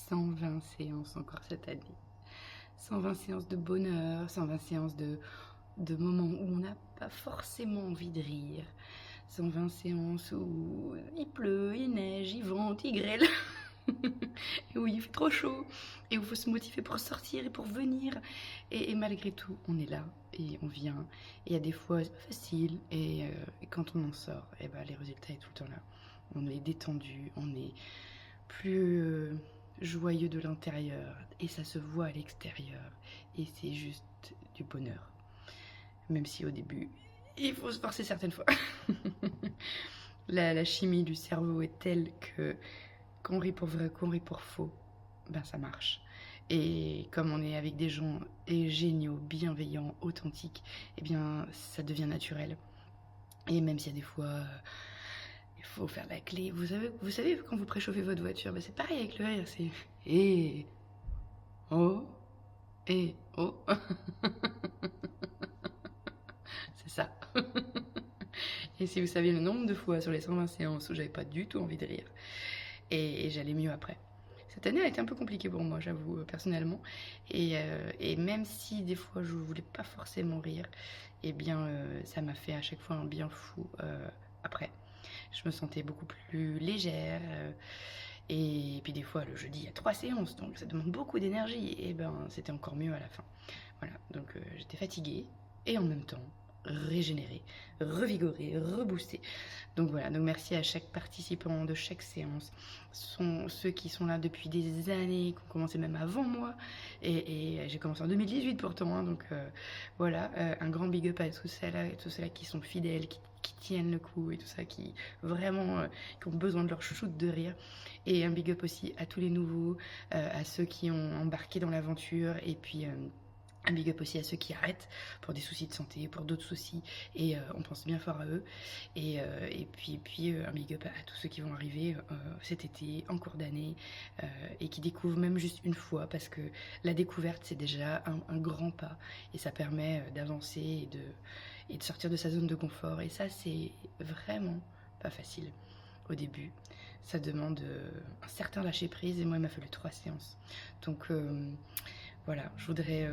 120 séances encore cette année. 120 séances de bonheur, 120 séances de moments où on n'a pas forcément envie de rire. 120 séances où il pleut, il neige, il vente, il grêle. Et où il fait trop chaud. Et où il faut se motiver pour sortir et pour venir. Et malgré tout, on est là et on vient. Et il y a des fois, c'est pas facile. Et quand on en sort, et ben, les résultats sont tout le temps là. On est détendu, on est plus joyeux de l'intérieur. Et ça se voit à l'extérieur. Et c'est juste du bonheur. Même si au début, il faut se forcer certaines fois. La chimie du cerveau est telle que qu'on rit pour vrai, qu'on rit pour faux, ben ça marche. Et comme on est avec des gens géniaux, bienveillants, authentiques, eh bien ça devient naturel. Et même s'il y a des fois, il faut faire la clé. Vous savez quand vous préchauffez votre voiture, ben c'est pareil avec le rire, c'est et oh, et oh. C'est ça. Et si vous saviez le nombre de fois sur les 120 séances où j'avais pas du tout envie de rire, et j'allais mieux après. Cette année a été un peu compliquée pour moi, j'avoue, personnellement. Et même si des fois je voulais pas forcément rire, eh bien ça m'a fait à chaque fois un bien fou après. Je me sentais beaucoup plus légère. Et puis des fois le jeudi il y a 3 séances, donc ça demande beaucoup d'énergie. Et ben c'était encore mieux à la fin. Voilà, donc j'étais fatiguée et en même temps régénérée, revigorée, reboostée. Donc voilà, donc merci à chaque participant de chaque séance. Ce sont ceux qui sont là depuis des années, qui ont commencé même avant moi. Et j'ai commencé en 2018 pourtant, hein, donc voilà, un grand big up à tous ceux-là qui sont fidèles, qui tiennent le coup et tout ça, qui vraiment qui ont besoin de leur shoot de rire. Et un big up aussi à tous les nouveaux, à ceux qui ont embarqué dans l'aventure et puis un big up aussi à ceux qui arrêtent pour des soucis de santé, pour d'autres soucis, et on pense bien fort à eux. Et puis un big up à tous ceux qui vont arriver cet été, en cours d'année, et qui découvrent même juste une fois, parce que la découverte c'est déjà un grand pas, et ça permet d'avancer et de sortir de sa zone de confort. Et ça c'est vraiment pas facile au début. Ça demande un certain lâcher prise, et moi il m'a fallu 3 séances. Donc voilà, je voudrais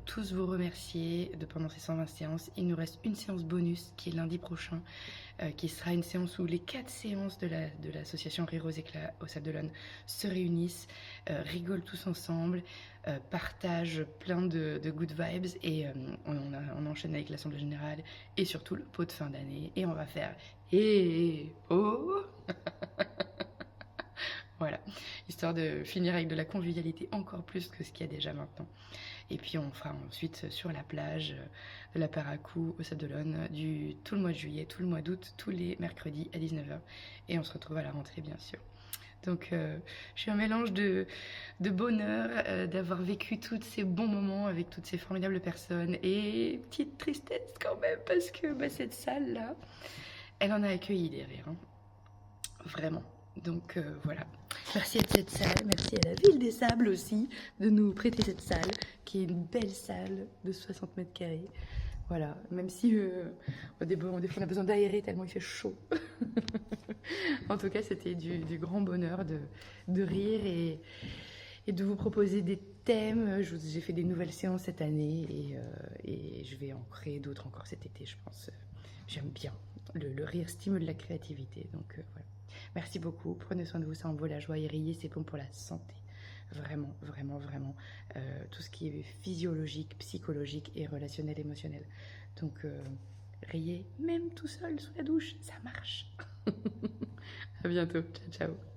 tous vous remercier pendant ces 120 séances. Il nous reste une séance bonus qui est lundi prochain, qui sera une séance où les 4 séances de l'association Rire aux éclats au Sable d'Olonne se réunissent, rigolent tous ensemble, partagent plein de good vibes, et on enchaîne avec l'Assemblée Générale et surtout le pot de fin d'année. Et on va faire et oh. Voilà, histoire de finir avec de la convivialité encore plus que ce qu'il y a déjà maintenant. Et puis on fera ensuite sur la plage de la Paracou au Sable d'Olonne tout le mois de juillet, tout le mois d'août, tous les mercredis à 19h. Et on se retrouve à la rentrée bien sûr. Donc je suis un mélange de bonheur d'avoir vécu tous ces bons moments avec toutes ces formidables personnes, et petite tristesse quand même parce que cette salle-là, elle en a accueilli des rires, hein. Vraiment. Donc voilà. Merci à cette salle, merci à la Ville des Sables aussi de nous prêter cette salle, qui est une belle salle de 60 mètres carrés. Voilà, même si des fois on a besoin d'aérer tellement il fait chaud. En tout cas, c'était du grand bonheur de rire et de vous proposer des thèmes. J'ai fait des nouvelles séances cette année, et je vais en créer d'autres encore cet été, je pense. J'aime bien. Le rire stimule la créativité, donc voilà. Merci beaucoup, prenez soin de vous, ça envoie la joie, et riez, c'est bon pour la santé. Vraiment, vraiment, vraiment. Tout ce qui est physiologique, psychologique et relationnel, émotionnel. Donc, riez, même tout seul sous la douche, ça marche. À bientôt, ciao, ciao.